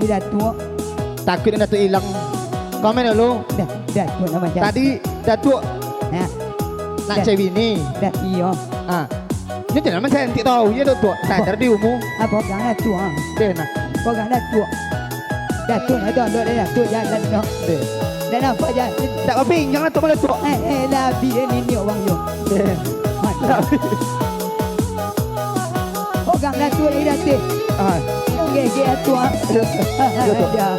Datuk. Takut Datuk hilang. Komen dulu. Datuk nama siapa? Tadi Datuk Nah, nak cari bini. iya. Ini jangan saya nanti tahu ya Datuk. Sadar di umum. Apa gang Datuk? Deh nak. Kau gang Datuk. Datuk ada Datuk jalan no. Deh. Dan apa jalan? Tak apa pinjang Datuk pada Datuk. Labi ni orang yo. Deh. Oh gang Datuk ni Datuk. Yang gege Datuk. Ada.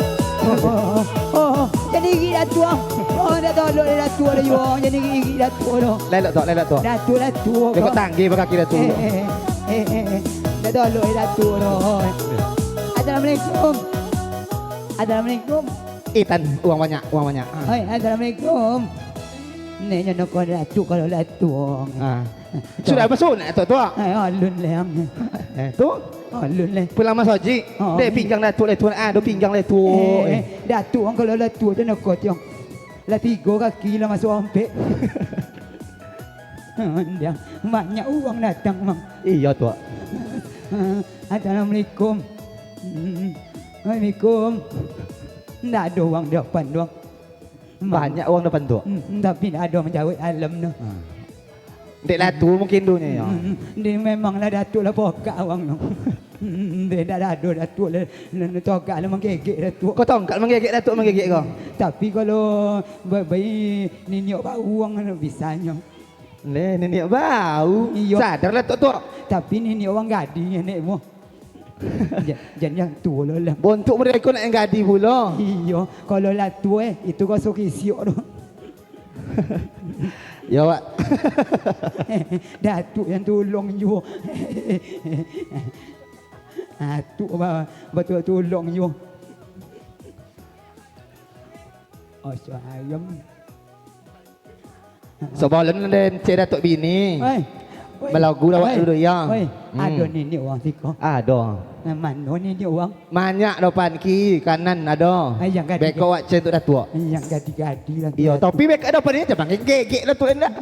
Jadi gigi Datuk. Dah tahu Datuk dah yo. Jadi gigi Datuk dah. Lelak Datuk. Datuk. Dia kau tanggi pakai kaki Datuk. Dah tahu Datuk dah. Assalamualaikum. Assalamualaikum. Itan uang banyak. Hai, assalamualaikum. Ni nak kau Datuk kalau Datuk. Sudah masuk nak Datuk. Hai, alun lem. Tu. Alun lem. Pulang Mas Haji. Deh pinjang Datuk Datuk. Do pinjang Datuk. Datuk kalau Datuk tu nak kau tiang. Lah 3 kaki lah masuk ampek. Dia banyak uang datang mang. Iya Tua. Assalamualaikum. Waalaikumsalam. Tak ada uang depan doang. Banyak uang depan Tua. Tapi tak ada menjawab alam tu. Dek Datuk mungkin dunia ya. Dia memanglah Datuk lah pokok uang tu. Dia dah ada Datuk lah. Tokak lah menggegek Datuk. Kau tongkat menggegek Datuk menggegek kau. Tapi kalau bayi ni bau uang bisanya. Le nenek bau. Sadarlah Tok. Tapi ni orang gading nenek mu. Jangan tua lah. Bontuk mereka nak yang gadi pula. Iya, kalau lah tua itu kau sok isiok tu. Ya Pak. Datuk yang tolong you. Datuk betul tolong you. Oh sayang. Sebelum dan cik Datuk bini. Melagu lawak dulu ya. Ada ni orang tiko. Ada. Mana ni orang? Banyak depan kiri kanan ada. Beko wak cik Datuk. Yang gadi-gadi lah. Iya, tapi beko depan ni jangan gegek Datuk anda.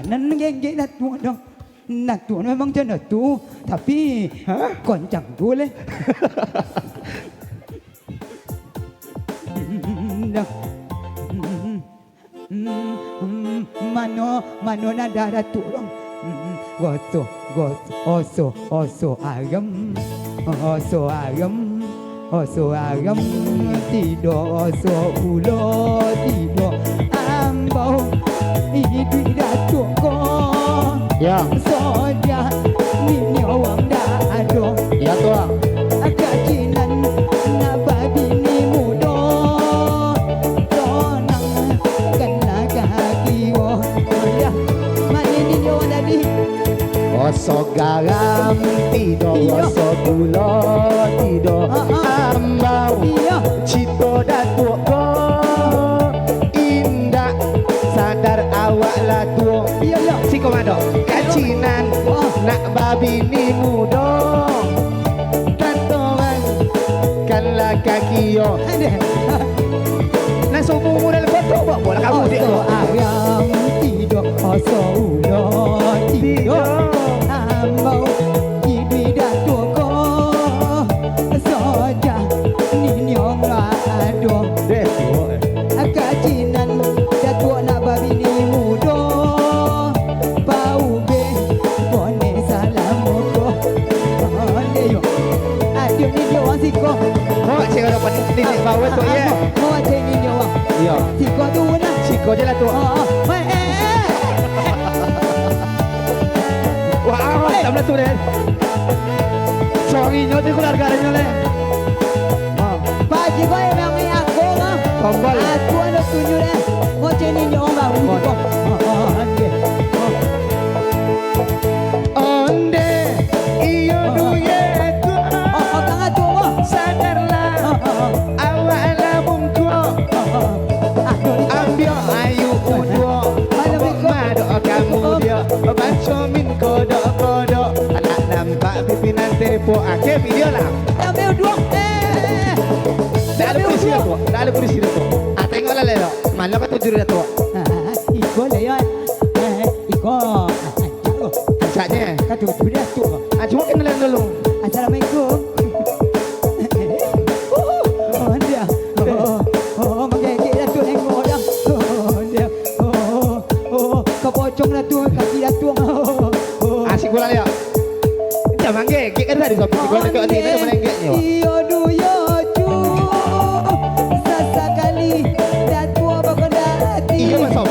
Nan gegek Datuk dong. Datuk memang macam tu, tapi koncang tu leh. Mano nada Datuk dong. Oso ayam, tidur oso ulo, tidur ambau, hidup Datuk ko. Ya. Soja ni orang dah ada. Ya tua. Kacinan na babi ni muda. Tonang kena kaki wo. Ya. Mana ni orang tadi? Oso garam tidur, oso gula tidur, ambau cito Datuk ko indah sadar awak lah tua. Si komando kacinan nak babi ni muda kantongan kanlah kaki yo. Nak semua muda lepas tu buat bola kamu dia tu. Ayam tidur oso ulo tidur. Ambau hidup Datuk ko soja ni orang ada. Kacinan Datuk nak babi ni muda. Bau be bone salam ko. Ayo. Adio ni dia orang siko. Oh, cik ada pada ni bawa tu ya. Oh, cik ni dia orang. Ya. Siko tu nah. Siko je lah tu. Wah, amat tu deh. Sorry nyote keluarga dia le. Pak Haji kau memang ni aku mah. Tombol. Aku ada tunjuk deh. Mau cini ni orang baru. Onde iyo duye tu. Kang tu mah. Sadarlah. Awak lamun ku. Ambil ayu udo. Mado kamu dia. Baca min kodok. Anak nampak pimpinan tepo. Akhir video lah. Ambil dua. Tak ada polisi dah tu. Tak ada polisi dah tu. Tengoklah le. Mana kau tuju dah tu. Iko le ya. Iko. Ajaknya. Kau tuju dah tu. Cuma kenalan dulu. Assalamualaikum. di sopi. Kau nak tengok dia menenggaknya. Iyo duyo cu sesekali datuk berkendati. Iya masuk.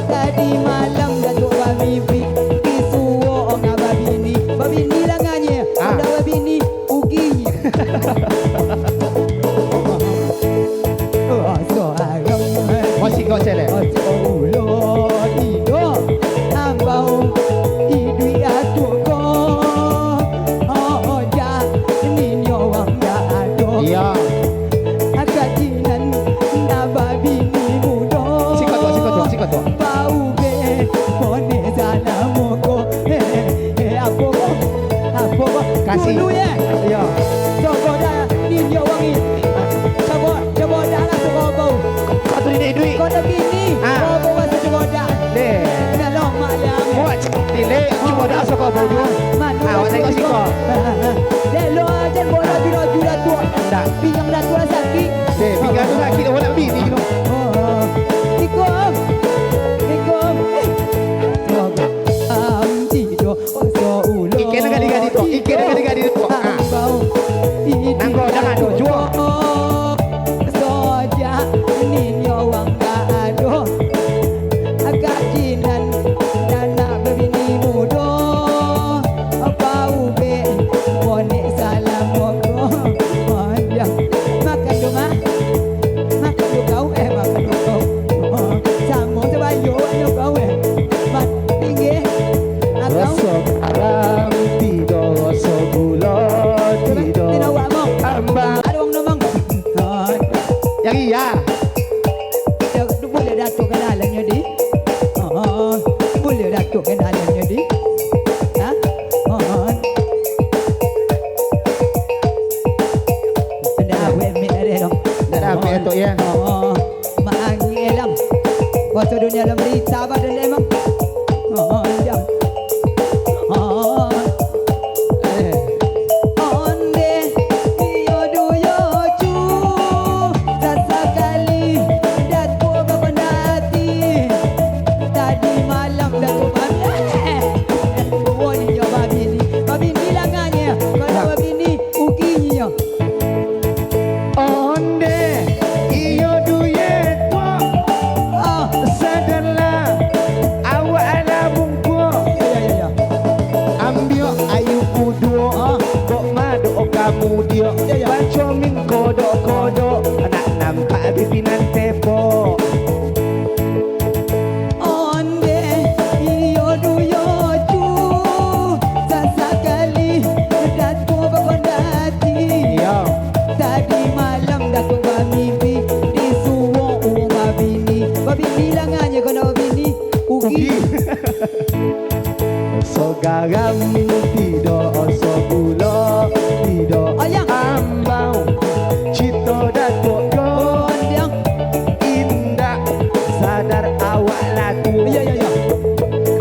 Tadi malam datuk bermimpi disuruh orang babini. Babini langanya, ada babini ugi. Oh seorang Masih kau cakap. ulo tidur ambau idui atuk ko. Oh ja ninyo wang da ado. Iya. Akajinan na babini mudo. Sikot tu. Bau be pone sana moko. Apa Kasih. dulu ya. Iya. Coba dah ninyo wangi. Coba dah lah coba bau. Satu ni duit. Kau dah bini. Kau bawa coba dah. Deh. Dah lama dah. Muat dile cuma dah asal kau bau dua. Awak tengok si kau. Dek lo aja bola jura tu. Tak. Pinggang dah tua sakit. Deh, pinggan tu sakit orang nak bini tu. Ikom. Tidur. So ulo. Ikan nak gadi tu. Ambau. Nanggo jangan tu jual. Soja ninyo wang ado. Agajinan nana berbini mudo. Apa ube bone salam moko. Dia makan doma. Makan do kau makan do kau. Samo sebayo yo kau mat tinggi. Rasa alam tidur, rasa gula tidur. Tinawak mo. Ambang. Ada orang nomong. Yang iya. Boleh datuk kenalannya di. Boleh datuk kenalannya di. Ha? Ada awet ada dong. Dah dah ambil tu ya. Maangi elam. Waktu dunia dalam berita pada emang. Jam. Onde iyo duyo cu sesekali datuk berkendati. Tadi malam datuk babini babini langanya. Kalau babini ukinya. Onde iyo duit tu sadarlah awak ada bungkuk. Ya. Ambil ayu kudo kok madu kamu dia. Baca min kodok nak nampak pimpinan tepo. Onde iyo duyo cu sesekali datuk berkendati. Ya. Tadi malam datuk bermimpi disuruh babini langanya kena babini ugi. So garam tidur, so gula tidur. Ayang. Ambang cito datuk kau Ondiang. indah sadar awak laku. Ya.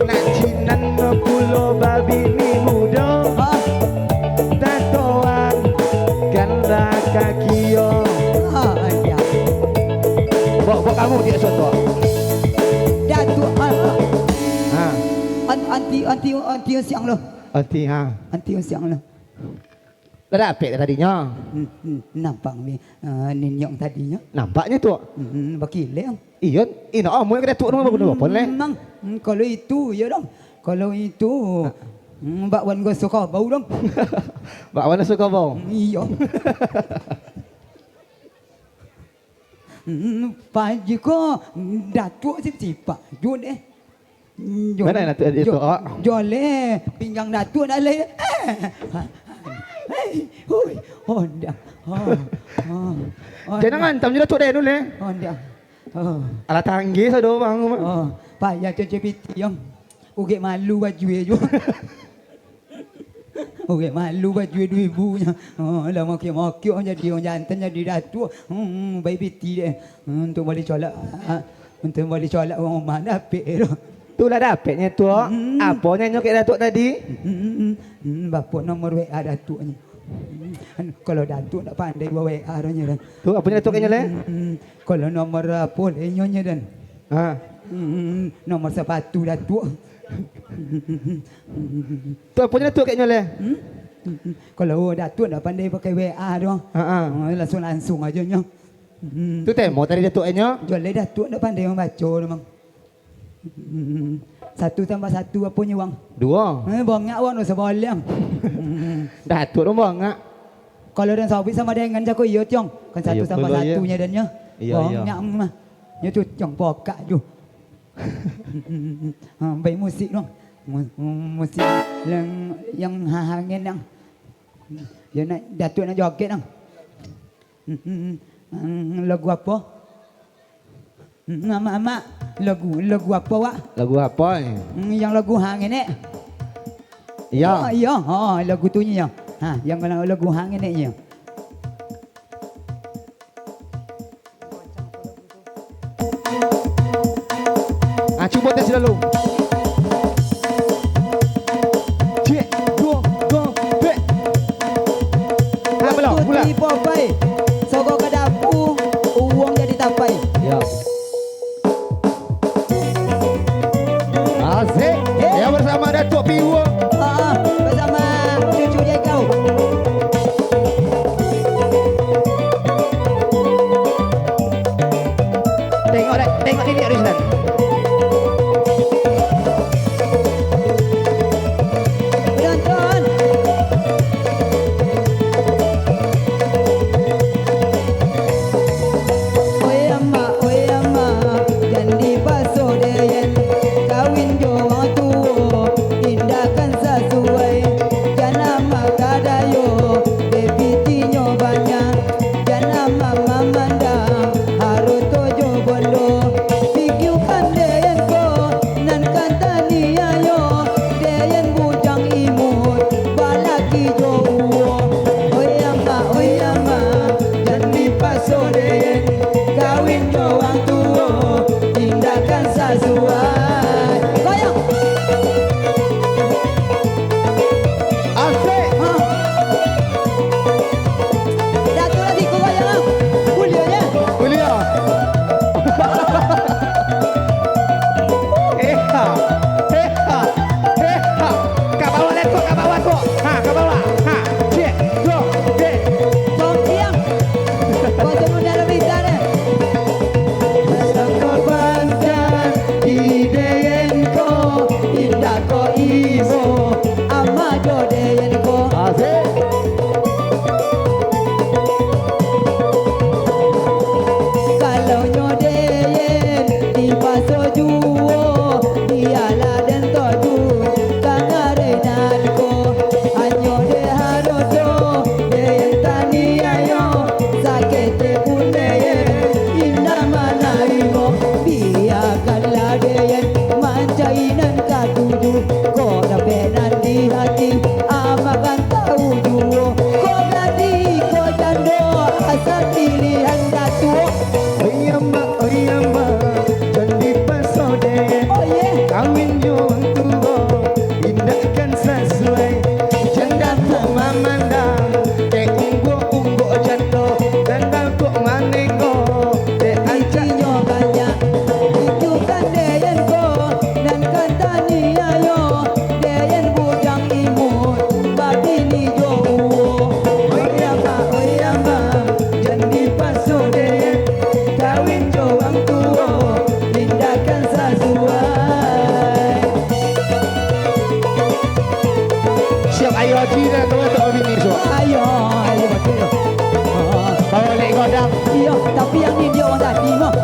Nak jinan pulau babi ni muda. Tatoan ganda kaki yo. Ayang. Bawa kamu dia soto. Datuk Ha. anti siang lo. Anti ha. Anti siang lo. Dah dapat tadinya. Nampak ni ninyong tadinya. Nampaknya tu. Bakile. Iya, ini amu yang datuk nama guna apa leh? Memang kalau itu ya dong. Kalau itu Mbak Wan gua suka bau dong. Bak mana suka bau? Iya. Pagi ko datuk sip-sipak jod Mana datuk dia tu? Jole pinggang datuk dah le. Hui, ondak. Jangan ngantam je datuk dia dulu leh. Ondak. Alah tanggi sado bang. Payah CCPT yang ugek malu baju je. Ugek malu baju ibunya. Lah maki-maki jadi orang jantan jadi datuk. Baik piti dia. Untuk balik colak. Untuk balik colak orang rumah dapat dah. Itulah dapatnya tu. Apa nyanyi kat datuk tadi? Bapa nomor WA datuknya. Kalau datuk tak pandai bawa WA nya dan. Tu apa datuk kayaknya leh? Kalau nomor apa lenyonya dan. Ha. Nomor sepatu datuk. Tu apa datuk kayaknya leh? Kalau Datuk dah pandai pakai WA tu. Langsung aja nya. Tu temo tadi Datuk nya. Jual Datuk dah pandai membaca tu bang. 1 tambah 1 apa nya bang? 2. Bangak bang tu seboleh. Datuk tu bangak. Kalau dan sawi sama dengan jago iya tiong. Kan 1 tambah 1 nya dan nya. Bangak mah. Nya tu tiong pokak tu. Baik musik dong. Musik yang hangin dong. Dia nak Datuk nak joget dong. Lagu apa? Mak, lagu apa wak? Lagu apa ni? Yang lagu hangin ni. Ya. Ya, lagu tu nya. Yang lagu hangin ni ya. Cuba tes dulu. Cik, dua, dek. Belum, mula. Popai. Sogok ke dapur, uang jadi tapai. Ya. Asyik. Ya bersama Datuk Piwa. Bersama cucu dia kau. Tengok ini Rizlan.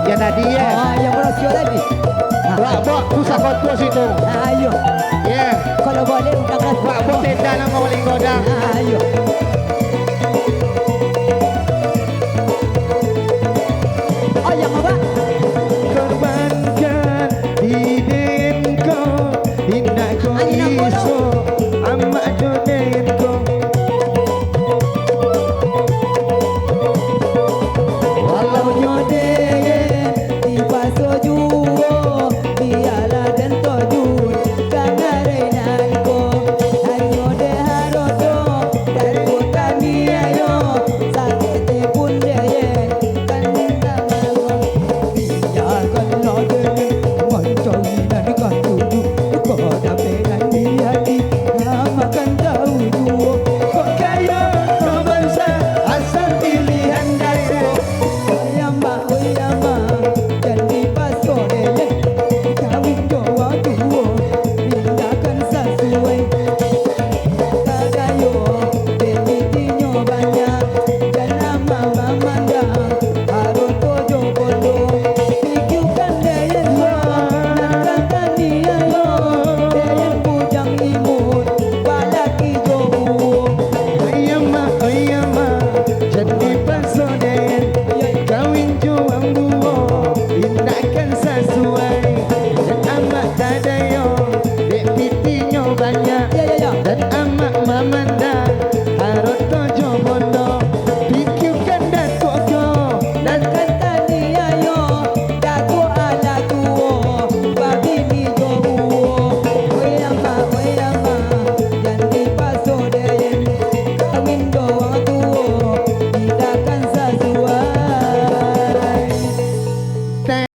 Yang tadi ya. Yang berasio tadi. Buat pusat kotor situ. Ayo. Ya. Kalau boleh undang lah. Buat tenda nama wali godang. Ayo. Oh yang apa?